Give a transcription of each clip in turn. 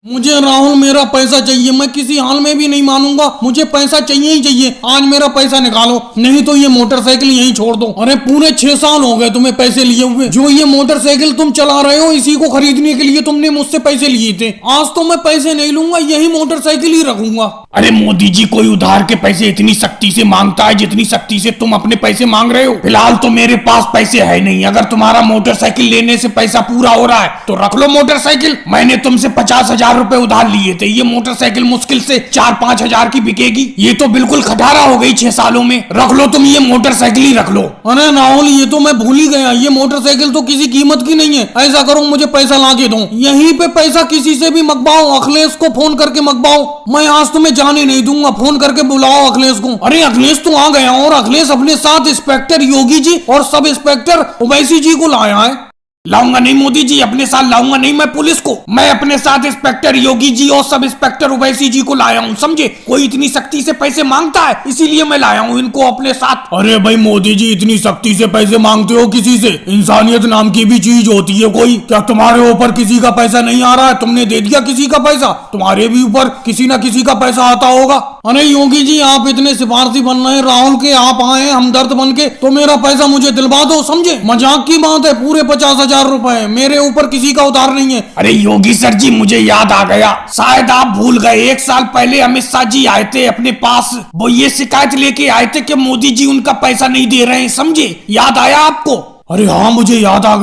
मुझे राहुल मेरा पैसा चाहिए, मैं किसी हाल में भी नहीं मानूंगा, मुझे पैसा चाहिए ही चाहिए। आज मेरा पैसा निकालो, नहीं तो ये मोटरसाइकिल यहीं छोड़ दो। अरे पूरे 6 साल हो गए तुम्हें पैसे लिए हुए। जो ये मोटरसाइकिल तुम चला रहे हो इसी को खरीदने के लिए तुमने मुझसे पैसे लिए थे। आज तो मैं पैसे नहीं लूंगा, यही मोटरसाइकिल ही रखूंगा। अरे मोदी जी, कोई उधार के पैसे इतनी सख्ती से मांगता है जितनी सख्ती से तुम अपने पैसे मांग रहे हो? फिलहाल तो मेरे पास पैसे है नहीं। अगर तुम्हारा मोटरसाइकिल लेने से पैसा पूरा हो रहा है तो रख लो मोटरसाइकिल। मैंने तुमसे 50,000 रुपए उधार लिए थे। ये मोटरसाइकिल मुश्किल से 4-5 हजार की बिकेगी। ये तो बिल्कुल खटारा हो गई 6 सालों में। रख लो तुम, ये मोटरसाइकिल ही रख लो। अरे राहुल, ये तो मैं भूल ही गया, ये मोटरसाइकिल तो किसी कीमत की नहीं है। ऐसा करो, मुझे पैसा ला के दो। यहीं पे पैसा किसी से भी मंगवाओ, अखिलेश को फोन करके मंगवाओ। मैं आज तुम्हें जाने नहीं दूंगा, फोन करके बुलाओ अखिलेश को। अरे अखिलेश तो आ गया, और अखिलेश अपने साथ इंस्पेक्टर योगी जी और सब इंस्पेक्टर ओवैसी जी को लाया है। लाऊंगा नहीं मोदी जी, अपने साथ लाऊंगा नहीं मैं पुलिस को। मैं अपने साथ इंस्पेक्टर योगी जी और सब इंस्पेक्टर ओवैसी जी को लाया हूँ, समझे? कोई इतनी सख्ती से पैसे मांगता है इसीलिए मैं लाया हूँ इनको अपने साथ। अरे भाई मोदी जी, इतनी सख्ती से पैसे मांगते हो किसी से? इंसानियत नाम की भी चीज होती है कोई? क्या तुम्हारे ऊपर किसी का पैसा नहीं आ रहा है? तुमने दे दिया किसी का पैसा? तुम्हारे भी ऊपर किसी ना किसी का पैसा आता होगा। अरे योगी जी, आप इतने सिफारसी बन रहे हैं, राहुल के आप आए हमदर्द बन के, तो मेरा पैसा मुझे दिलवा दो, समझे? मजाक की बात है, पूरे 50,000 रुपए मेरे ऊपर किसी का उधार नहीं है। अरे योगी सर जी, मुझे याद आ गया, शायद आप भूल गए। 1 साल पहले अमित शाह जी आए थे अपने पास, वो ये शिकायत लेके आए थे कि मोदी जी उनका पैसा नहीं दे रहे हैं, समझे? याद आया आपको? अरे हाँ, मुझे याद आ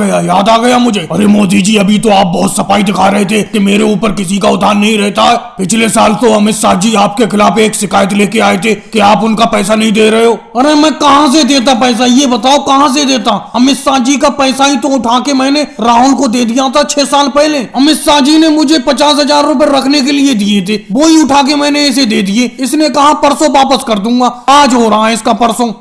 गया मुझे। अरे मोदी जी, अभी तो आप बहुत सफाई दिखा रहे थे कि मेरे ऊपर किसी का उधार नहीं रहता है। पिछले साल तो अमित शाह जी आपके खिलाफ एक शिकायत लेके आए थे कि आप उनका पैसा नहीं दे रहे हो। अरे मैं कहाँ से देता पैसा, ये बताओ कहाँ से देता? अमित शाह जी का पैसा ही तो उठा के मैंने राहुल को दे दिया था 6 साल पहले। अमित शाह जी ने मुझे 50,000 रुपए रखने के लिए दिए थे, वो ही उठा के मैंने इसे दे दिए। इसने कहा परसों वापस कर दूंगा, आज हो रहा है इसका परसों।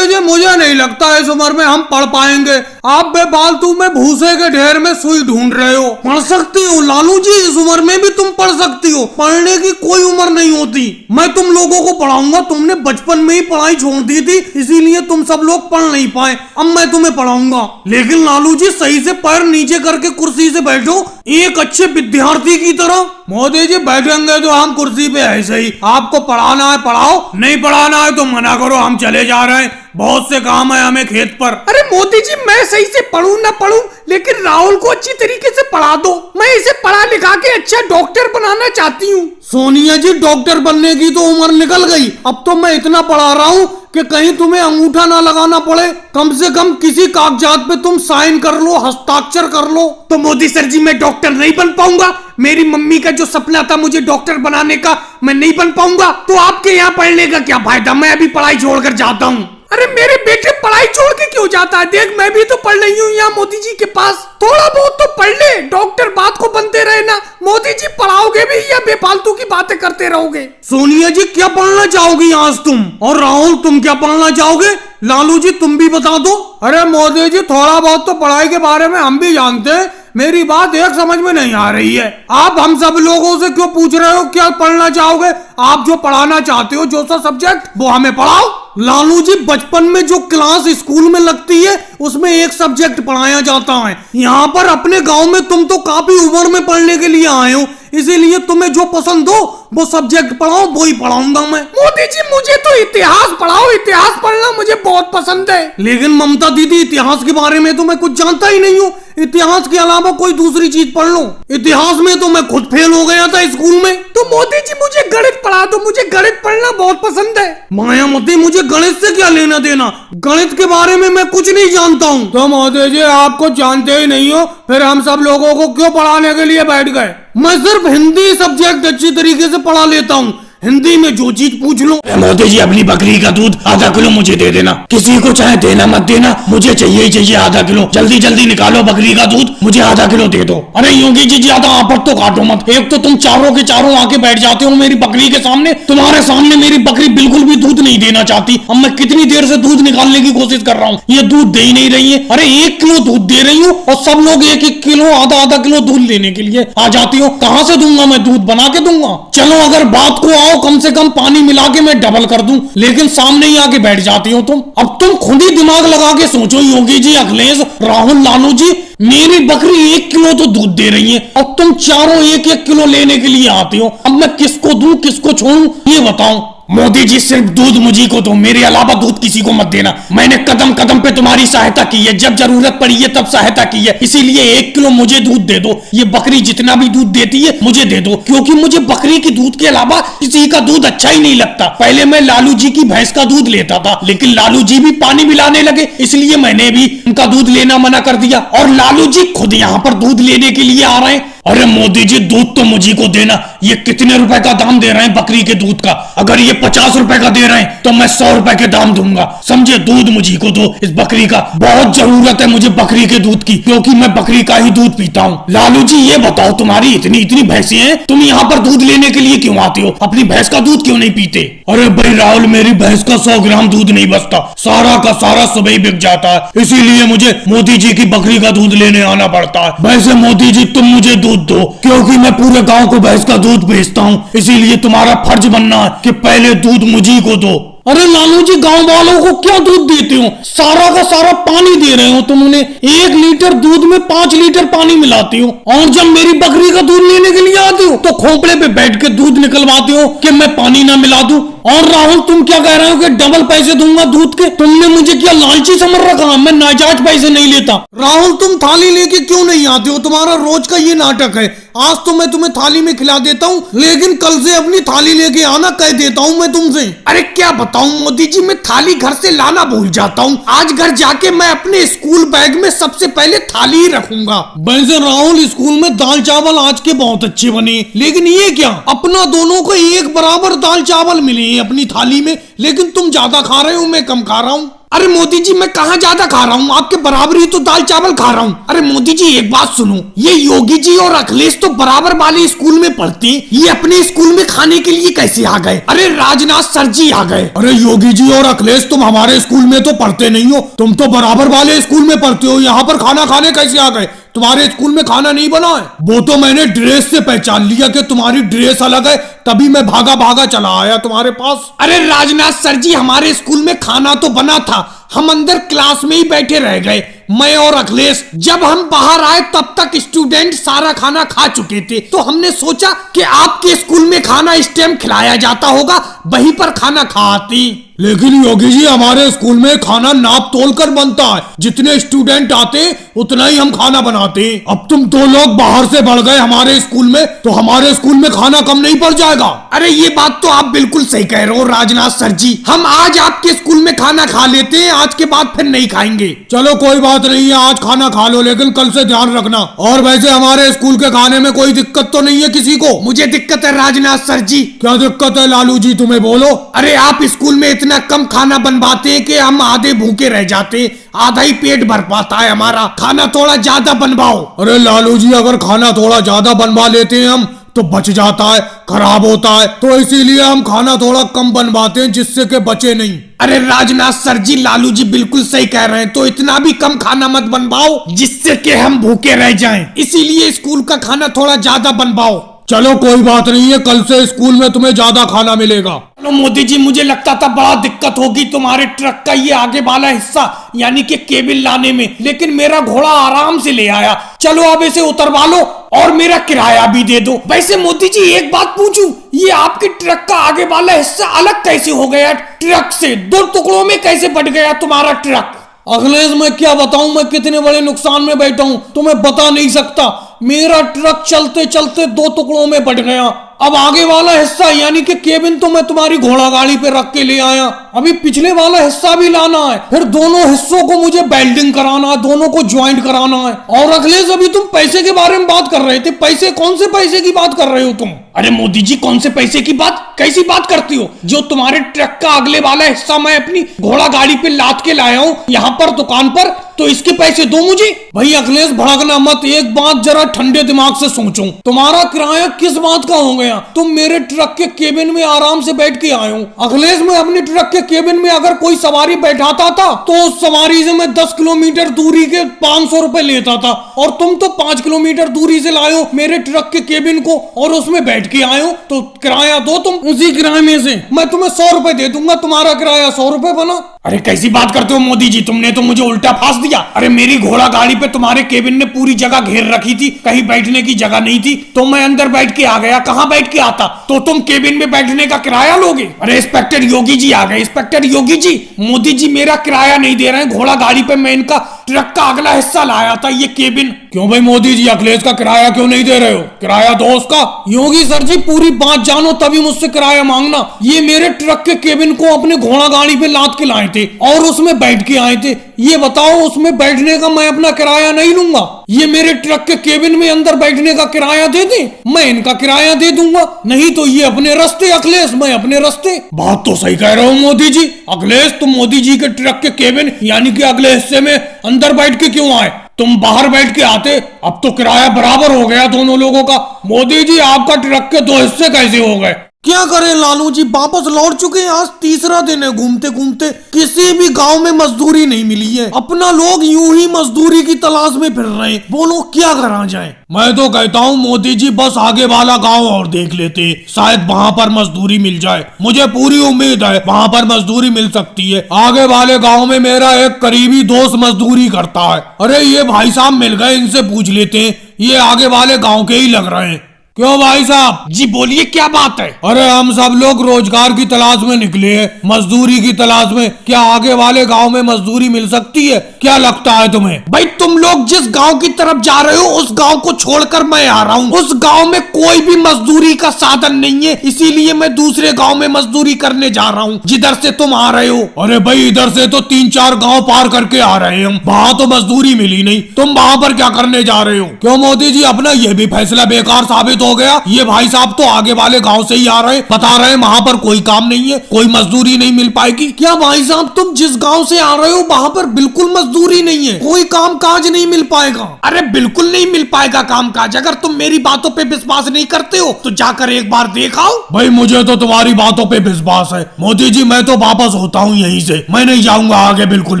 जी मुझे नहीं लगता इस उम्र में हम पढ़ पाएंगे। आप बेफालतू में भूसे के ढेर में सुई ढूंढ रहे हो। पढ़ सकती हो लालू जी, इस उम्र में भी तुम पढ़ सकती हो। पढ़ने की कोई उम्र नहीं होती। मैं तुम लोगों को पढ़ाऊंगा। तुमने बचपन में ही पढ़ाई छोड़ दी थी, इसीलिए तुम सब लोग पढ़ नहीं पाए। अब मैं तुम्हें पढ़ाऊंगा। लेकिन लालू जी, सही से पैर नीचे करके कुर्सी से बैठो, एक अच्छे विद्यार्थी की तरह। मोदी जी, बैठेंगे तो हम कुर्सी पे ऐसे ही। आपको पढ़ाना है पढ़ाओ, नहीं पढ़ाना है तो मना करो, हम चले जा रहे हैं। बहुत से काम है हमें खेत पर। अरे मोदी जी, मैं सही से पढ़ूं ना पढ़ूं, लेकिन राहुल को अच्छी तरीके से पढ़ा दो। मैं इसे पढ़ा लिखा के अच्छा डॉक्टर बनाना चाहती हूँ। सोनिया जी, डॉक्टर बनने की तो उम्र निकल गई। अब तो मैं इतना पढ़ा रहा हूँ कि कहीं तुम्हें अंगूठा ना लगाना पड़े। कम से कम किसी कागजात पे तुम साइन कर लो, हस्ताक्षर कर लो। तो मोदी सर जी, मैं डॉक्टर नहीं बन पाऊंगा। मेरी मम्मी का जो सपना था मुझे डॉक्टर बनाने का, मैं नहीं बन पाऊंगा। तो आपके यहाँ पढ़ने का क्या फायदा? मैं अभी पढ़ाई छोड़कर जाता हूँ। अरे मेरे बेटे पढ़ाई छोड़ के क्यों जाता है? देख, मैं भी तो पढ़ रही हूँ यहाँ मोदी जी के पास। थोड़ा बहुत तो पढ़ ले, डॉक्टर बात को बनते रहे ना। मोदी जी, पढ़ाओगे भी या बेफालतू की बातें करते रहोगे? सोनिया जी, क्या पढ़ना चाहोगी आज तुम? और राहुल, तुम क्या पढ़ना चाहोगे? लालू जी, तुम भी बता दो। अरे मोदी जी, थोड़ा बहुत तो पढ़ाई के बारे में हम भी जानते हैं। मेरी बात एक समझ में नहीं आ रही है। आप हम सब लोगों से क्यों पूछ रहे हो क्या पढ़ना चाहोगे? आप जो पढ़ाना चाहते हो, जो सा सब्जेक्ट, वो हमें पढ़ाओ। लालू जी, बचपन में जो क्लास स्कूल में लगती है उसमें एक सब्जेक्ट पढ़ाया जाता है। यहाँ पर अपने गांव में तुम तो काफी उम्र में पढ़ने के लिए आए हो, इसीलिए तुम्हें जो पसंद हो वो सब्जेक्ट पढ़ाओ, वो ही पढ़ाऊंगा मैं। मोदी जी, मुझे तो इतिहास पढ़ाओ, इतिहास पढ़ना मुझे बहुत पसंद है। लेकिन ममता दीदी, इतिहास के बारे में तो मैं कुछ जानता ही नहीं हूँ। इतिहास के अलावा कोई दूसरी चीज पढ़ लो। इतिहास में तो मैं खुद फेल हो गया था स्कूल में। तो मोदी जी, मुझे गणित पढ़ा दो, मुझे गणित पढ़ना बहुत पसंद है। मायावती, मुझे गणित से क्या लेना देना? गणित के बारे में मैं कुछ नहीं जानता हूँ। तो मोदी जी, आप कुछ जानते ही नहीं हो, फिर हम सब लोगों को क्यों पढ़ाने के लिए बैठ गए? मैं सिर्फ हिंदी सब्जेक्ट अच्छी तरीके से पढ़ा लेता हूँ। हिंदी में जो चीज पूछ लो। मोदी जी, अपनी बकरी का दूध आधा किलो मुझे दे देना। किसी को चाहे देना मत देना, मुझे चाहिए ही चाहिए आधा किलो। जल्दी जल्दी निकालो बकरी का दूध, मुझे आधा किलो दे दो। अरे योगी जी, ज्यादा आपट तो काटो मत। एक तो तुम चारों के चारों आके बैठ जाते हो मेरी बकरी के सामने। तुम्हारे सामने मेरी बकरी बिल्कुल भी दूध नहीं देना चाहती। अब मैं कितनी देर से दूध निकालने की कोशिश कर रहा हूँ, ये दूध दे ही नहीं रही है। अरे 1 किलो दूध दे रही हूँ और सब लोग 1-1 किलो, आधा-आधा किलो दूध लेने के लिए आ जाती हो। कहाँ से दूंगा मैं दूध? बना के दूंगा। चलो, अगर बात को आओ आओ कम से कम पानी मिला के मैं डबल कर दूं, लेकिन सामने ही आके बैठ जाती हो तुम। अब तुम खुद ही दिमाग लगा के सोचो योगी जी, अखिलेश, राहुल, लालू जी, मेरी बकरी 1 किलो तो दूध दे रही है और तुम चारों 1-1 किलो लेने के लिए आते हो। अब मैं किसको दूं किसको छोड़ूं ये बताओ। मोदी जी सिर्फ दूध मुझी को दो, मेरे अलावा दूध किसी को मत देना। मैंने कदम कदम पे तुम्हारी सहायता की है, जब जरूरत पड़ी है तब सहायता की है, इसीलिए 1 किलो मुझे दूध दे दो। ये बकरी जितना भी दूध देती है मुझे दे दो, क्योंकि मुझे बकरी की दूध के अलावा किसी का दूध अच्छा ही नहीं लगता। पहले मैं लालू जी की भैंस का दूध लेता था, लेकिन लालू जी भी पानी मिलाने लगे, इसलिए मैंने भी उनका दूध लेना मना कर दिया और लालू जी खुद यहाँ पर दूध लेने के लिए आ रहे हैं। अरे मोदी जी दूध तो मुझे को देना। ये कितने रुपए का दाम दे रहे हैं बकरी के दूध का? अगर ये 50 रुपए का दे रहे हैं तो मैं 100 रुपए के दाम दूंगा, समझे? दूध मुझे को दो इस बकरी का, बहुत जरूरत है मुझे बकरी के दूध की, क्योंकि मैं बकरी का ही दूध पीता हूँ। लालू जी ये बताओ, तुम्हारी इतनी इतनी भैंसें हैं, तुम यहाँ पर दूध लेने के लिए क्यों आते हो? अपनी भैंस का दूध क्यों नहीं पीते? अरे भाई राहुल, मेरी भैंस का 100 ग्राम दूध नहीं बचता, सारा का सारा सुबह ही बिक जाता है, इसीलिए मुझे मोदी जी की बकरी का दूध लेने आना पड़ता है। वैसे मोदी जी तुम मुझे दूध दो, क्योंकि मैं पूरे गांव को भैंस का दूध बेचता हूँ, इसीलिए तुम्हारा फर्ज बनना है कि पहले दूध मुझी को दो। अरे लालू जी, गांव वालों को क्या दूध देते हो? सारा का सारा पानी दे रहे हो तुम उन्हें। 1 लीटर दूध में 5 लीटर पानी मिलाती हो, और जब मेरी बकरी का दूध लेने के लिए आते हो तो खोपड़े पे बैठ के दूध निकलवाते हो कि मैं पानी ना मिला दूं। और राहुल, तुम क्या कह रहे हो कि डबल पैसे दूंगा दूध के? तुमने मुझे क्या लालची समझ रखा? मैं नाजायज पैसे नहीं लेता। राहुल, तुम थाली लेके क्यों नहीं आते हो? तुम्हारा रोज का ये नाटक है। आज तो मैं तुम्हें थाली में खिला देता हूँ, लेकिन कल से अपनी थाली लेके आना, कह देता हूँ मैं तुमसे। अरे क्या बताऊं मोदी जी, मैं थाली घर से लाना भूल जाता हूँ। आज घर जाके मैं अपने स्कूल बैग में सबसे पहले थाली ही रखूंगा। वैसे राहुल, स्कूल में दाल चावल आज के बहुत अच्छे बने, लेकिन ये क्या, अपना दोनों को एक बराबर दाल चावल मिले अपनी थाली में, लेकिन तुम ज्यादा खा रहे हो, मैं कम खा रहा हूँ। अरे मोदी जी, मैं कहाँ ज्यादा खा रहा हूँ, आपके बराबर ही तो दाल चावल खा रहा हूँ। अरे मोदी जी एक बात सुनो, ये योगी जी और अखिलेश तो बराबर वाले स्कूल में पढ़ते, ये अपने स्कूल में खाने के लिए कैसे आ गए? अरे राजनाथ सर जी आ गए। अरे योगी जी और अखिलेश, तुम हमारे स्कूल में तो पढ़ते नहीं हो, तुम तो बराबर वाले स्कूल में पढ़ते हो, यहाँ पर खाना खाने कैसे आ गए? तुम्हारे स्कूल में खाना नहीं बना है? वो तो मैंने ड्रेस से पहचान लिया कि तुम्हारी ड्रेस अलग है, तभी मैं भागा भागा चला आया तुम्हारे पास। अरे राजनाथ सर जी, हमारे स्कूल में खाना तो बना था, हम अंदर क्लास में ही बैठे रह गए, मैं और अखिलेश। जब हम बाहर आए तब तक स्टूडेंट सारा खाना खा चुके थे, तो हमने सोचा कि आपके स्कूल में खाना इस टाइम खिलाया जाता होगा, वहीं पर खाना खाती। लेकिन योगी जी, हमारे स्कूल में खाना नाप तोल कर बनता है, जितने स्टूडेंट आते उतना ही हम खाना बनाते। अब तुम 2 लोग बाहर से बढ़ गए हमारे स्कूल में, तो हमारे स्कूल में खाना कम नहीं पड़ जाएगा? अरे ये बात तो आप बिल्कुल सही कह रहे हो राजनाथ सर जी, हम आज आपके स्कूल में खाना खा लेते हैं, आज के बाद फिर नहीं खाएंगे। चलो कोई बात नहीं है, आज खाना खा लो, लेकिन कल से ध्यान रखना। और वैसे हमारे स्कूल के खाने में कोई दिक्कत तो नहीं है किसी को? मुझे दिक्कत है राजनाथ सर जी। क्या दिक्कत है लालू जी, तुम्हें बोलो। अरे आप स्कूल में इतना कम खाना बनवाते हैं कि हम आधे भूखे रह जाते, आधा ही पेट भर पाता है हमारा, खाना थोड़ा ज्यादा बनवाओ। अरे लालू जी, अगर खाना थोड़ा ज्यादा बनवा लेते हैं हम तो बच जाता है, खराब होता है, तो इसीलिए हम खाना थोड़ा कम बनवाते हैं, जिससे कि बचे नहीं। अरे राजनाथ सर जी, लालू जी बिल्कुल सही कह रहे हैं, तो इतना भी कम खाना मत बनवाओ जिससे कि हम भूखे रह जाएं, इसीलिए स्कूल का खाना थोड़ा ज्यादा बनवाओ। चलो कोई बात नहीं है, कल से स्कूल में तुम्हें ज्यादा खाना मिलेगा। चलो मोदी जी, मुझे लगता था बड़ा दिक्कत होगी तुम्हारे ट्रक का ये आगे वाला हिस्सा, यानी कि केबिल लाने में, लेकिन मेरा घोड़ा आराम से ले आया। चलो अब इसे उतरवा लो और मेरा किराया भी दे दो। वैसे मोदी जी एक बात पूछूं, ये आपके ट्रक का आगे वाला हिस्सा अलग कैसे हो गया ट्रक से? 2 टुकड़ों में कैसे बट गया तुम्हारा ट्रक? अखिलेश, मैं क्या बताऊं, मैं कितने बड़े नुकसान में बैठा हूं, तुम्हें बता नहीं सकता। मेरा ट्रक चलते चलते 2 टुकड़ों में बट गया। अब आगे वाला हिस्सा यानी कि केबिन तो मैं तुम्हारी घोड़ा गाड़ी पे रख के ले आया, अभी पिछले वाला हिस्सा भी लाना है, फिर दोनों हिस्सों को मुझे वेल्डिंग कराना है, दोनों को ज्वाइंट कराना है। और अखिलेश, अभी तुम पैसे के बारे में बात कर रहे थे, पैसे कौन से पैसे की बात कर रहे हो तुम? अरे मोदी जी, कौन से पैसे की बात, कैसी बात करती हो? जो तुम्हारे ट्रक का अगले वाला हिस्सा मैं अपनी घोड़ा गाड़ी पे लाद के लाया हूँ यहाँ पर दुकान पर, तो इसके पैसे दो मुझे। भाई अखिलेश, भड़कना मत, एक बात जरा ठंडे दिमाग से सोचो, तुम्हारा किराया किस बात का हो गया? तुम मेरे ट्रक के केबिन में आराम से बैठ के आए हो। अखिलेश, मैं अपने ट्रक के केबिन में अगर कोई सवारी बैठाता था तो उस सवारी से मैं 10 किलोमीटर दूरी के 500 रुपए लेता था, और तुम तो 5 किलोमीटर दूरी से लाए हो मेरे ट्रक के केबिन को और उसमें बैठ बैठ के आए हो तो किराया दो तुम उसी किराए में से। मैं तुम्हें 100 रुपए दे दूंगा, तुम्हारा किराया 100 रुपए बना। अरे कैसी बात करते हो मोदी जी, तुमने तो मुझे उल्टा फांस दिया। अरे मेरी घोड़ा गाड़ी पे तुम्हारे केबिन ने पूरी जगह घेर रखी थी, कहीं बैठने की जगह नहीं थी, तो मैं अंदर बैठ के आ गया। कहाँ बैठ के आता? तो तुम केबिन में बैठने का किराया लोगे? अरे इंस्पेक्टर योगी जी आ गए। इंस्पेक्टर योगी जी, मोदी जी मेरा किराया नहीं दे रहे हैं। घोड़ा गाड़ी पे मैं इनका ट्रक का अगला हिस्सा लाया था, ये केबिन। क्यों भाई मोदी जी, अखिलेश का किराया क्यों नहीं दे रहे हो? किराया दो उसका। योगी सर जी पूरी बात जानो तभी मुझसे किराया मांगना। ये मेरे ट्रक के केबिन को अपने घोड़ा गाड़ी पे लाद के लाए थे और उसमें बैठ के आए थे। ये बताओ उसमें बैठने का मैं अपना किराया नहीं लूंगा। ये मेरे ट्रक के केबिन में अंदर बैठने का किराया दे दे, मैं इनका किराया दे दूंगा। नहीं तो ये अपने रास्ते, अखिलेश मैं अपने रास्ते। बात तो सही कह रहे हो मोदी जी। अखिलेश तुम मोदी जी के ट्रक के केबिन यानी कि अगले हिस्से में अंदर बैठ के क्यों आए? तुम बाहर बैठ के आते, अब तो किराया बराबर हो गया दोनों लोगों का। मोदी जी आपका ट्रक के 2 हिस्से कैसे हो गए? क्या करें लालू जी, वापस लौट चुके हैं। आज तीसरा दिन है घूमते घूमते, किसी भी गांव में मजदूरी नहीं मिली है। अपना लोग यूं ही मजदूरी की तलाश में फिर रहे हैं। बोलो क्या करा जाए? मैं तो कहता हूँ मोदी जी बस आगे वाला गांव और देख लेते, शायद वहाँ पर मजदूरी मिल जाए। मुझे पूरी उम्मीद है वहाँ पर मजदूरी मिल सकती है। आगे वाले गाँव में मेरा एक करीबी दोस्त मजदूरी करता है। अरे ये भाई साहब मिल गए, इनसे पूछ लेते हैं। ये आगे वाले गाँव के ही लग रहे हैं। क्यों भाई साहब? जी बोलिए, क्या बात है? अरे हम सब लोग रोजगार की तलाश में निकले हैं, मजदूरी की तलाश में। क्या आगे वाले गांव में मजदूरी मिल सकती है? क्या लगता है तुम्हें? भाई तुम लोग जिस गांव की तरफ जा रहे हो उस गांव को छोड़कर मैं आ रहा हूँ। उस गांव में कोई भी मजदूरी का साधन नहीं है, इसीलिए मैं दूसरे गांव में मजदूरी करने जा रहा हूँ जिधर से तुम आ रहे हो। अरे भाई इधर से तो 3-4 गांव पार करके आ रहे हैं हम, वहाँ तो मजदूरी मिली नहीं। तुम वहाँ पर क्या करने जा रहे हो? क्यों मोदी जी, अपना ये भी फैसला बेकार साबित हो गया। ये भाई साहब तो आगे वाले गांव से ही आ रहे हैं, बता रहे हैं वहाँ पर कोई काम नहीं है, कोई मजदूरी नहीं मिल पाएगी। क्या भाई साहब तुम जिस गांव से आ रहे हो वहाँ पर बिल्कुल मजदूरी नहीं है, कोई काम काज नहीं मिल पाएगा? अरे बिल्कुल नहीं मिल पाएगा काम काज। अगर तुम मेरी बातों पे विश्वास नहीं करते हो तो जाकर एक बार देखाओ। भाई मुझे तो तुम्हारी बातों पे विश्वास है मोदी जी, मैं तो वापस होता हूँ यहीं से, मैं नहीं जाऊंगा आगे बिल्कुल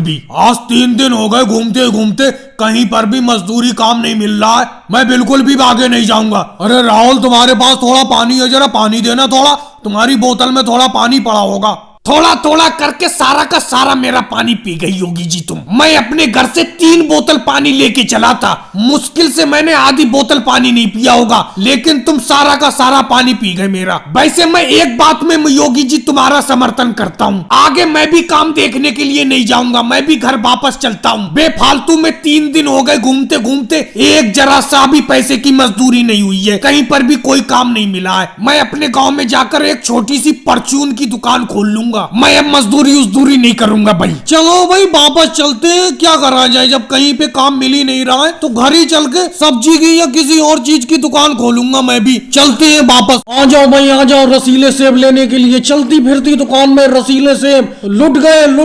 भी। आज 3 दिन हो गए घूमते घूमते, कहीं पर भी मजदूरी काम नहीं मिल रहा है, मैं बिल्कुल भी आगे नहीं जाऊंगा। अरे राहुल तुम्हारे पास थोड़ा पानी है, जरा पानी देना थोड़ा, तुम्हारी बोतल में थोड़ा पानी पड़ा होगा। थोड़ा थोड़ा करके सारा का सारा मेरा पानी पी गई योगी जी तुम। मैं अपने घर से 3 बोतल पानी लेके चला था, मुश्किल से मैंने आधी बोतल पानी नहीं पिया होगा, लेकिन तुम सारा का सारा पानी पी गए मेरा। वैसे मैं एक बात में योगी जी तुम्हारा समर्थन करता हूँ, आगे मैं भी काम देखने के लिए नहीं जाऊंगा, मैं भी घर वापस चलता हूँ। बेफालतू में 3 दिन हो गए घूमते घूमते, एक जरा सा भी पैसे की मजदूरी नहीं हुई है, कहीं पर भी कोई काम नहीं मिला है। मैं अपने गाँव में जाकर एक छोटी सी परचून की दुकान खोल लूंगा, मैं अब मजदूरी उजदूरी नहीं करूंगा भाई। चलो भाई वापस चलते हैं, क्या करा जाए, जब कहीं पे काम मिल ही नहीं रहा है तो घर ही चल के सब्जी की या किसी और चीज की दुकान खोलूंगा मैं भी। चलते हैं वापस। आ जाओ भाई आ जाओ, रसीले सेब लेने के लिए। चलती फिरती दुकान में रसीले सेब, लुट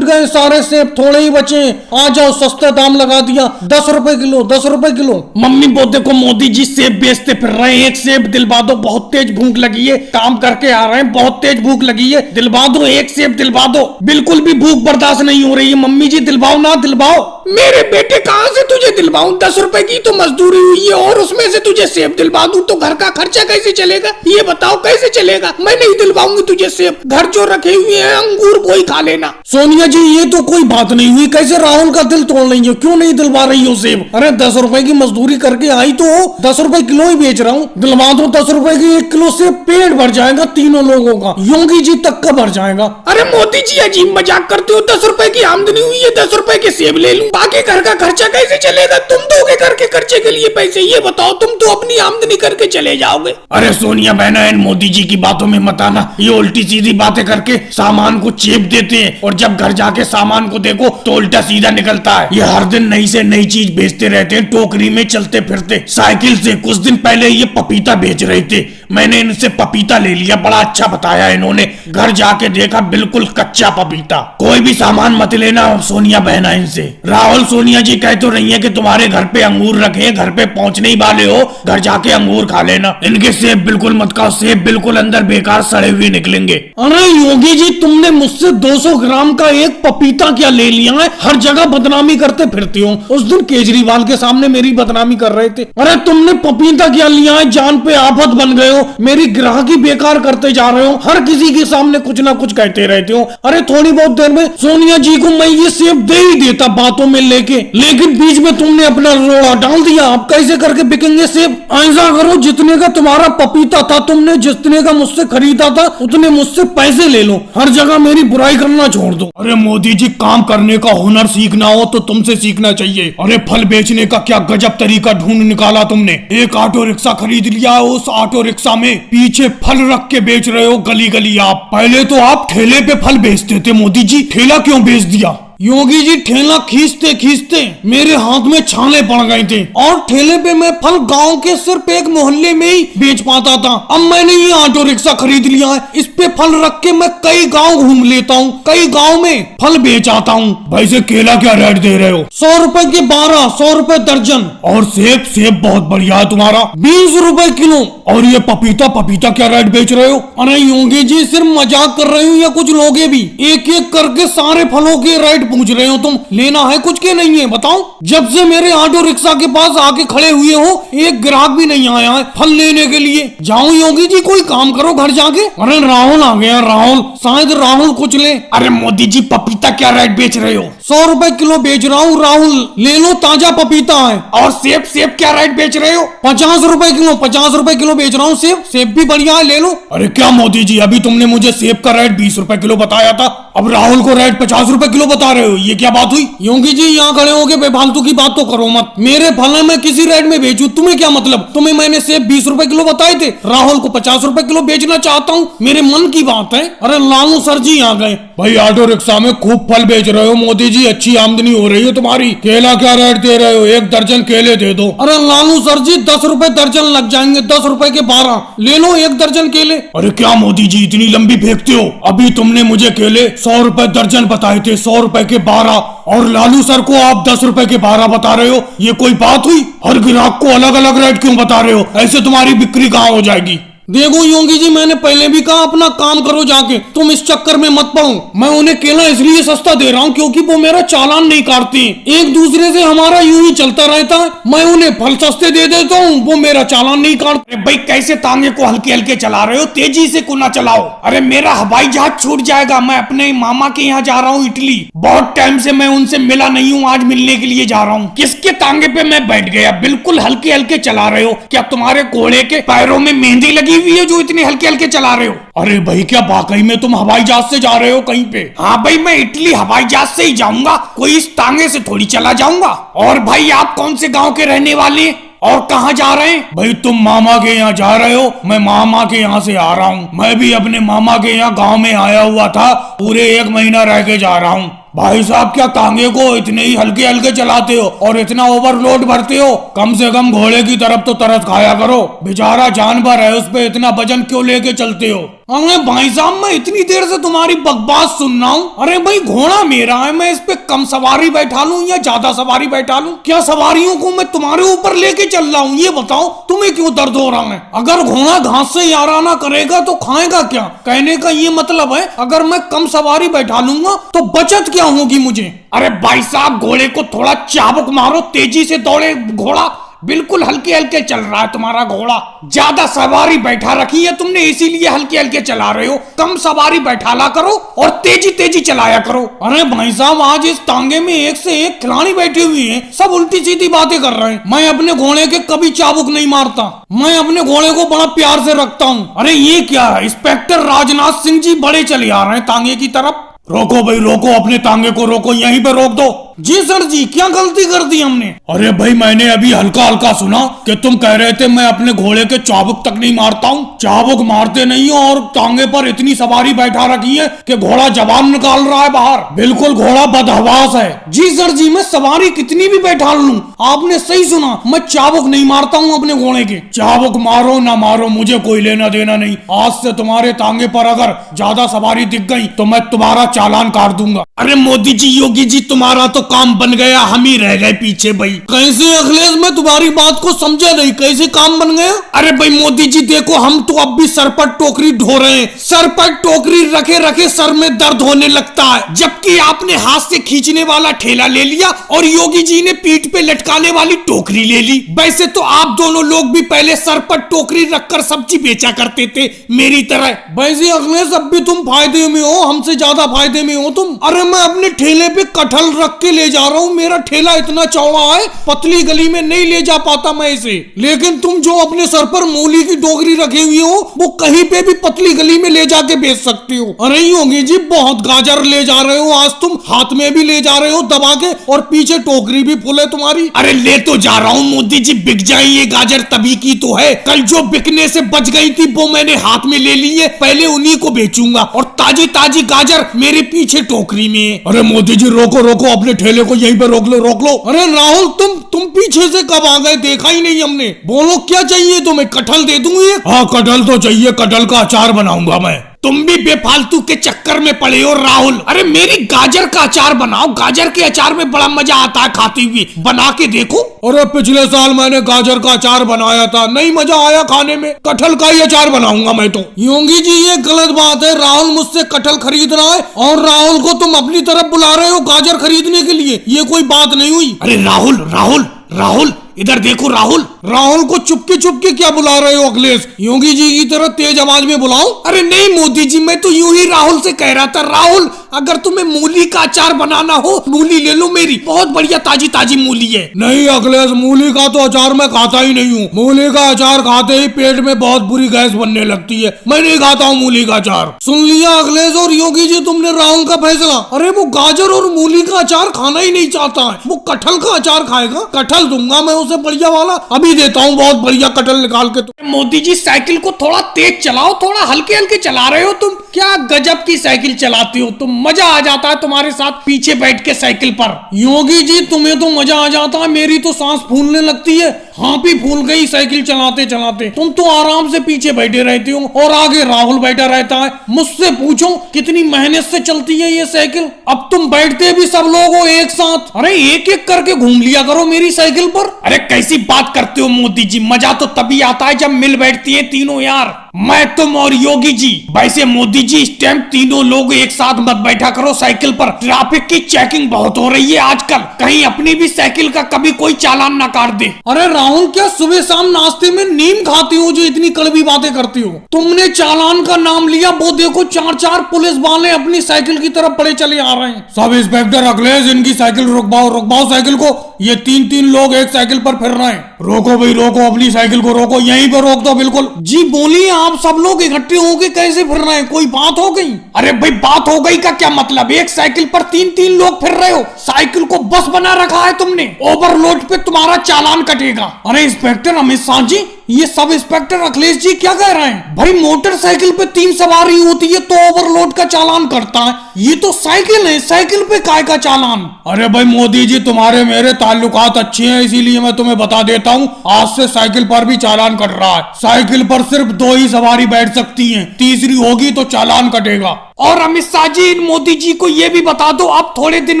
गए सारे सेब, थोड़े ही बचे। आ जाओ, सस्ता दाम लगा दिया, 10 रुपए किलो, 10 रुपए किलो। मम्मी वो देखो मोदी जी सेब बेचते फिर रहे हैं, एक सेब दिलवा दो, बहुत तेज भूख लगी है, काम करके आ रहे हैं, बहुत तेज भूख लगी है, दिलवा दो एक सेब दिलवा दो। बिल्कुल भी भूख बर्दाश्त नहीं हो रही है मम्मी जी, दिलवाओ ना दिलवाओ। मेरे बेटे कहाँ से तुझे दिलवाऊं, 10 रुपए की तो मजदूरी हुई है और उसमें से तुझे सेब दिलवा दूं तो घर का खर्चा कैसे चलेगा, ये बताओ कैसे चलेगा। मैं नहीं दिलवाऊंगी तुझे सेब, घर जो रखे हुए हैं अंगूर वही खा लेना। सोनिया जी ये तो कोई बात नहीं हुई, कैसे राहुल का दिल तोड़ रही हो, क्यों नहीं दिलवा रही हो सेब? अरे 10 रुपए की मजदूरी करके आई तो 10 रुपए किलो ही बेच रहा हूँ, दिलवा दो 10 रुपए की 1 किलो सेब, पेट भर जाएगा तीनों लोगों का, योगी जी तक का भर जाएगा। अरे मोदी जी अजीब मजाक करते हो, 10 रुपए की आमदनी हुई है, 10 रुपए के सेब ले लूं, बाकी घर का खर्चा कैसे चलेगा? तुम दोगे घर के खर्चे के लिए पैसे, ये बताओ, तुम तो अपनी आमदनी करके चले जाओगे। अरे सोनिया बहना इन मोदी जी की बातों में मत आना, ये उल्टी सीधी बातें करके सामान को चेप देते हैं और जब घर जाके सामान को देखो तो उल्टा सीधा निकलता है। ये हर दिन नई से नई चीज बेचते रहते हैं, टोकरी में चलते फिरते साइकिल से। कुछ दिन पहले ये पपीता बेच रहे थे, मैंने इनसे पपीता ले लिया, बड़ा अच्छा बताया इन्होंने। घर जाके देखा बिल्कुल कच्चा पपीता। कोई भी सामान मत लेना सोनिया बहना इनसे। राहुल सोनिया जी कह तो रही है कि तुम्हारे घर पे अंगूर रखे, घर पे पहुंचने ही वाले हो, घर जाके अंगूर खा लेना। इनके सेब बिल्कुल मत खाओ, सेब बिल्कुल अंदर बेकार सड़े हुए निकलेंगे। अरे योगी जी, तुमने मुझसे 200 ग्राम का एक पपीता क्या ले लिया है? हर जगह बदनामी करते फिरती हो। उस दिन केजरीवाल के सामने मेरी बदनामी कर रहे थे। अरे तुमने पपीता क्या लिया है? जान पे आफत बन गए हो, मेरी ग्राहकी बेकार करते जा रहे हो, हर किसी के सामने कुछ ना कुछ कहते रहते हो। अरे थोड़ी बहुत देर में सोनिया जी को मैं ये सेब दे ही देता बातों में लेके, लेकिन बीच में तुमने अपना रोड़ा डाल दिया। अब कैसे करके बिकेंगे सेब? ऐसा करो, जितने का तुम्हारा पपीता था, तुमने जितने का मुझसे खरीदा था, उतने मुझसे पैसे ले लो। हर जगह मेरी बुराई करना छोड़ दो। अरे मोदी जी, काम करने का हुनर सीखना हो तो तुमसे सीखना चाहिए। अरे फल बेचने का क्या गजब तरीका ढूंढ निकाला तुमने। एक ऑटो रिक्शा खरीद लिया, उस ऑटो रिक्शा में पीछे फल रख के बेच रहे हो गली गली। आप पहले तो आप ठेले पे फल बेचते थे मोदी जी, ठेला क्यों बेच दिया? योगी जी, ठेला खींचते खींचते मेरे हाथ में छाले पड़ गए थे और ठेले पे मैं फल गांव के सिर्फ एक मोहल्ले में ही बेच पाता था। अब मैंने ये ऑटो रिक्शा खरीद लिया है, इस पे फल रख के मैं कई गांव घूम लेता हूँ, कई गांव में फल बेच आता हूँ। भाई से केला क्या रेट दे रहे हो? 100 रुपए के 12, 100 रुपए दर्जन। और सेब? सेब बहुत बढ़िया है तुम्हारा, 20 रुपए किलो। और ये पपीता? पपीता क्या रेट बेच रहे हो? अरे योगी जी, सिर्फ मजाक कर रही हूँ या कुछ लोगे भी? एक एक करके सारे फलों के रेट पूछ रहे हो तुम। लेना है कुछ के नहीं है बताओ? जब से मेरे ऑटो रिक्शा के पास आके खड़े हुए हो, एक ग्राहक भी नहीं आया है फल लेने के लिए। जाओ योगी जी, कोई काम करो घर जाके। अरे राहुल आ गया, राहुल, शायद राहुल कुछ ले। अरे मोदी जी, पपीता क्या रेट बेच रहे हो? 100 रुपए किलो बेच रहा हूँ राहुल, ले लो, ताजा पपीता है। और सेब? सेब क्या रेट बेच रहे हो? 50 रुपए किलो, 50 रुपए किलो बेच रहा हूँ सेब। सेब भी बढ़िया है, ले लो। अरे क्या मोदी जी, अभी तुमने मुझे सेब का रेट 20 रुपए किलो बताया था, अब राहुल को रेट 50 रुपए किलो बता रहे हो, ये क्या बात हुई? योगी जी, यहाँ खड़े होके बेफालतू की बात तो करो मत। मेरे फल मैं किसी रेट में बेचूं, तुम्हें क्या मतलब? तुम्हें मैंने सेब 20 रुपए किलो बताए थे, राहुल को 50 रुपए किलो बेचना चाहता हूँ, मेरे मन की बात है। अरे लालू सर जी आ गए। भाई ऑटो रिक्शा में खूब फल बेच रहे हो मोदी जी, अच्छी आमदनी हो रही है तुम्हारी। केला क्या रेट दे रहे हो? 1 दर्जन केले दे दो। अरे लालू सर जी, 10 रुपए दर्जन लग जाएंगे, 10 रुपए के 12, ले लो 1 दर्जन केले। अरे क्या मोदी जी, इतनी लंबी फेंकते हो? अभी तुमने मुझे केले 100 रुपए दर्जन बताए थे, 100 रुपए के 12, और लालू सर को आप 10 रुपए के 12 बता रहे हो, ये कोई बात हुई? हर ग्राहक को अलग अलग रेट क्यों बता रहे हो? ऐसे तुम्हारी बिक्री कहाँ हो जाएगी? देखो योगी जी, मैंने पहले भी कहा अपना काम करो जाके, तुम इस चक्कर में मत पड़ो। मैं उन्हें केला इसलिए सस्ता दे रहा हूँ क्योंकि वो मेरा चालान नहीं काटते, एक दूसरे से हमारा यूं ही चलता रहता है। मैं उन्हें फल सस्ते दे देता हूँ, वो मेरा चालान नहीं काटते। भाई कैसे तांगे को हल्के हल्के चला रहे हो? तेजी से क्यों ना चलाओ? अरे मेरा हवाई जहाज छूट जाएगा, मैं अपने मामा के यहाँ जा रहा हूँ इटली। बहुत टाइम से मैं उनसे मिला नहीं हूँ, आज मिलने के लिए जा रहा हूँ। किसके तांगे पे मैं बैठ गया? बिल्कुल हल्के हल्के चला रहे हो। क्या तुम्हारे घोड़े के पैरों में मेहंदी लगी हुई है जो इतने हल्के हल्के चला रहे हो? अरे भाई, क्या वाकई में तुम हवाई जहाज से जा रहे हो कहीं पे? हाँ भाई, मैं इटली हवाई जहाज से ही जाऊंगा, कोई इस तांगे से थोड़ी चला जाऊंगा। और भाई आप कौन से गांव के रहने वाले हैं और कहाँ जा रहे हैं? भाई तुम मामा के यहाँ जा रहे हो, मैं मामा के यहाँ से आ रहा हूँ। मैं भी अपने मामा के यहाँ गांव में आया हुआ था, पूरे 1 महीना रह के जा रहा हूँ। भाई साहब, क्या तांगे को इतने ही हल्के हल्के चलाते हो और इतना ओवरलोड भरते हो? कम से कम घोड़े की तरफ तो तरस खाया करो, बेचारा जानवर है, उस पे इतना वजन क्यों लेके चलते हो? अरे भाई साहब, मैं इतनी देर से तुम्हारी बकवास सुन रहा हूँ। अरे भाई, घोड़ा मेरा है, मैं इस पे कम सवारी बैठा लूं या ज्यादा सवारी बैठा लूं? क्या सवारियों को मैं तुम्हारे ऊपर लेके चल रहा हूँ? ये बताओ, तुम्हें क्यों दर्द हो रहा है? अगर घोड़ा घास से याराना करेगा तो खाएगा क्या? कहने का ये मतलब है अगर मैं कम सवारी बैठा लूंगा तो बचत क्या होगी मुझे? अरे भाई साहब, घोड़े को थोड़ा चाबुक मारो, तेजी से दौड़े घोड़ा। बिल्कुल हल्के हल्के चल रहा है तुम्हारा घोड़ा, ज्यादा सवारी बैठा रखी है तुमने, इसीलिए हल्के हल्के चला रहे हो। कम सवारी बैठाला करो और तेजी तेजी चलाया करो। अरे भाई साहब, आज इस तांगे में एक से एक खिलाड़ी बैठे हुए हैं, सब उल्टी सीधी बातें कर रहे हैं। मैं अपने घोड़े के कभी चाबुक नहीं मारता, मैं अपने घोड़े को बड़ा प्यार से रखता हूँ। अरे ये क्या है? इंस्पेक्टर राजनाथ सिंह जी बड़े चले आ रहे हैं तांगे की तरफ। रोको भाई रोको, अपने तांगे को रोको, यहीं पे रोक दो। जी सर जी, क्या गलती कर दी हमने? अरे भाई मैंने अभी हल्का हल्का सुना कि तुम कह रहे थे मैं अपने घोड़े के चाबुक तक नहीं मारता हूँ। चाबुक मारते नहीं हो और टांगे पर इतनी सवारी बैठा रखी है कि घोड़ा जबान निकाल रहा है बाहर। बिल्कुल घोड़ा बदहवास है। जी सर जी, मैं सवारी कितनी भी बैठा लूं, आपने सही सुना, मैं चाबुक नहीं मारता हूँ अपने घोड़े के। चाबुक मारो ना मारो मुझे कोई लेना देना नहीं। आज से तुम्हारे तांगे पर अगर ज्यादा सवारी दिख गई तो मैं तुम्हारा चालान काट दूंगा। अरे मोदी जी, योगी जी, तुम्हारा तो काम बन गया, हम ही रह गए पीछे भाई। कैसे अखिलेश, मैं तुम्हारी बात को समझा नहीं, कैसे काम बन गया? अरे भाई मोदी जी देखो, हम तो अब भी सर पर टोकरी ढो रहे हैं। सर पर टोकरी रखे रखे सर में दर्द होने लगता है, जबकि आपने हाथ से खींचने वाला ठेला ले लिया और योगी जी ने पीठ पे लटकाने वाली टोकरी ले ली। वैसे तो आप दोनों लोग भी पहले सर पर टोकरी रखकर सब्जी बेचा करते थे मेरी तरह। वैसे अखिलेश, अब भी तुम फायदे में हो, हमसे ज्यादा फायदे में हो तुम। अरे मैं अपने ठेले पे कटहल रख के ले जा रहा हूँ, मेरा ठेला इतना चौड़ा है, पतली गली में नहीं ले जा पाता मैं इसे। लेकिन तुम जो अपने सर पर मूली की टोकरी रखे हुए हो, वो कहीं पे भी पतली गली में ले जाके बेच सकते हो। अरे योगी जी, बहुत गाजर ले जा रहे हो आज तुम, हाथ में भी ले जा रहे हो दबा के, और पीछे टोकरी भी फुल है तुम्हारी। अरे ले तो जा रहा हूँ मोदी जी, बिक जाए ये गाजर तभी की तो है। कल जो बिकने से बच गई थी वो मैंने हाथ में ले ली है, पहले उन्हीं को बेचूंगा और ताजी ताजी गाजर मेरे पीछे टोकरी में। अरे मोदी जी रोको रोको, अपने ठेले को यहीं पे रोक लो रोक लो। अरे राहुल, तुम पीछे से कब आ गए, देखा ही नहीं हमने। बोलो क्या चाहिए तुम्हें, कटहल दे दूं ये? हाँ कटहल तो चाहिए, कटहल का अचार बनाऊंगा मैं। तुम भी बेफालतू के चक्कर में पड़े हो राहुल। अरे मेरी गाजर का अचार बनाओ, गाजर के अचार में बड़ा मजा आता है खाते हुए, बना के देखो। अरे पिछले साल मैंने गाजर का अचार बनाया था, नहीं मजा आया खाने में, कटहल का ही अचार बनाऊंगा मैं तो। योगी जी ये गलत बात है, राहुल मुझसे कटहल खरीद रहा है और राहुल को तुम अपनी तरफ बुला रहे हो गाजर खरीदने के लिए, ये कोई बात नहीं हुई। अरे राहुल राहुल राहुल, इधर देखो राहुल। राहुल को चुपके चुपके क्या बुला रहे हो अखिलेश? योगी जी की तरह तेज आवाज में बुलाओ। अरे नहीं मोदी जी, मैं तो यूं ही राहुल से कह रहा था। राहुल, अगर तुम्हें मूली का अचार बनाना हो, मूली ले लो मेरी, बहुत बढ़िया ताजी ताजी मूली है। नहीं अखिलेश, मूली का तो अचार मैं खाता ही नहीं हूँ। मूली का अचार खाते ही पेट में बहुत बुरी गैस बनने लगती है, मैं नहीं खाता हूँ मूली का अचार। सुन लिया अखिलेश और योगी जी, तुमने राहुल का फैसला। अरे वो गाजर और मूली का अचार खाना ही नहीं चाहता है, वो कटहल का अचार खाएगा। कटहल दूंगा मैं उसे बढ़िया वाला, अभी देता हूँ बहुत बढ़िया कटहल निकाल के। तो मोदी जी साइकिल को थोड़ा तेज चलाओ, थोड़ा हल्के हल्के चला रहे हो तुम। क्या गजब की साइकिल चलाते हो तुम, मजा आ जाता है तुम्हारे साथ पीछे बैठ के साइकिल पर। योगी जी तुम्हें तो मजा आ जाता है, मेरी तो सांस फूलने लगती है, हाँ भी फूल गई साइकिल चलाते चलाते। तुम तो आराम से पीछे बैठे रहते हो और आगे राहुल बैठा रहता है। मुझसे पूछो कितनी मेहनत से चलती है ये साइकिल। अब तुम बैठते भी सब लोग हो एक साथ, अरे एक एक करके घूम लिया करो मेरी साइकिल पर। अरे कैसी बात करते हो मोदी जी, मजा तो तभी आता है जब मिल बैठती है तीनों यार, मैं, तुम और योगी जी। वैसे मोदी जी इस टाइम तीनों लोग एक साथ मत बैठा करो साइकिल पर, ट्रैफिक की चेकिंग बहुत हो रही है आजकल, कहीं अपनी भी साइकिल का कभी कोई चालान ना काट दे। अरे राहुल, क्या सुबह शाम नाश्ते में नीम खाती हो जो इतनी कड़वी बातें करती हो? तुमने चालान का नाम लिया, वो देखो चार चार पुलिस वाले अपनी साइकिल की तरफ बड़े चले आ रहे हैं। सब इंस्पेक्टर अखिलेश, इनकी साइकिल रुकवाओ रुकवाओ साइकिल को, ये तीन तीन लोग एक साइकिल पर फिर रहे हैं। रोको भाई रोको, अपनी साइकिल को रोको, यहीं पर रोक दो बिल्कुल। जी बोलिए, आप सब लोग इकट्ठे होके कैसे फिर रहे हैं, कोई बात हो गई? अरे भाई बात हो गई का क्या मतलब, एक साइकिल पर तीन तीन लोग फिर रहे हो, साइकिल को बस बना रखा है तुमने, ओवरलोड पे तुम्हारा चालान कटेगा। अरे इंस्पेक्टर अमित शाह जी, ये सब इंस्पेक्टर अखिलेश जी क्या कह रहे हैं? भाई मोटरसाइकिल पे 3 सवारी होती है तो ओवरलोड का चालान करता है, ये तो साइकिल है, साइकिल पे काय का चालान? अरे भाई मोदी जी, तुम्हारे मेरे ताल्लुकात अच्छे हैं, इसीलिए मैं तुम्हें बता देता हूँ, आज से साइकिल पर भी चालान कट रहा है। साइकिल पर सिर्फ 2 ही सवारी बैठ सकती हैं, तीसरी होगी तो चालान कटेगा। और अमित शाह जी, इन मोदी जी को ये भी बता दो, अब थोड़े दिन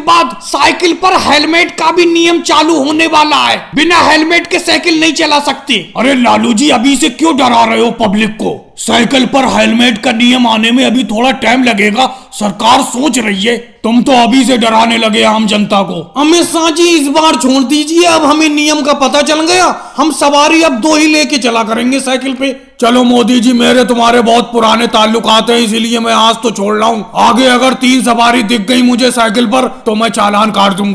बाद साइकिल पर हेलमेट का भी नियम चालू होने वाला है, बिना हेलमेट के साइकिल नहीं चला सकते। अरे लालू जी, अभी से क्यों डरा रहे हो पब्लिक को? साइकिल पर हेलमेट का नियम आने में अभी थोड़ा टाइम लगेगा, सरकार सोच रही है, तुम तो अभी से डराने लगे आम जनता को। अमित शाह जी, इस बार छोड़ दीजिए, अब हमें नियम का पता चल गया, हम सवारी अब 2 ही लेके चला करेंगे साइकिल पे। चलो मोदी जी, मेरे तुम्हारे बहुत पुराने ताल्लुकात हैं, इसीलिए मैं आज तो छोड़ रहा हूँ, आगे अगर 3 सवारी दिख गई मुझे साइकिल पर तो मैं चालान काट दूंगा।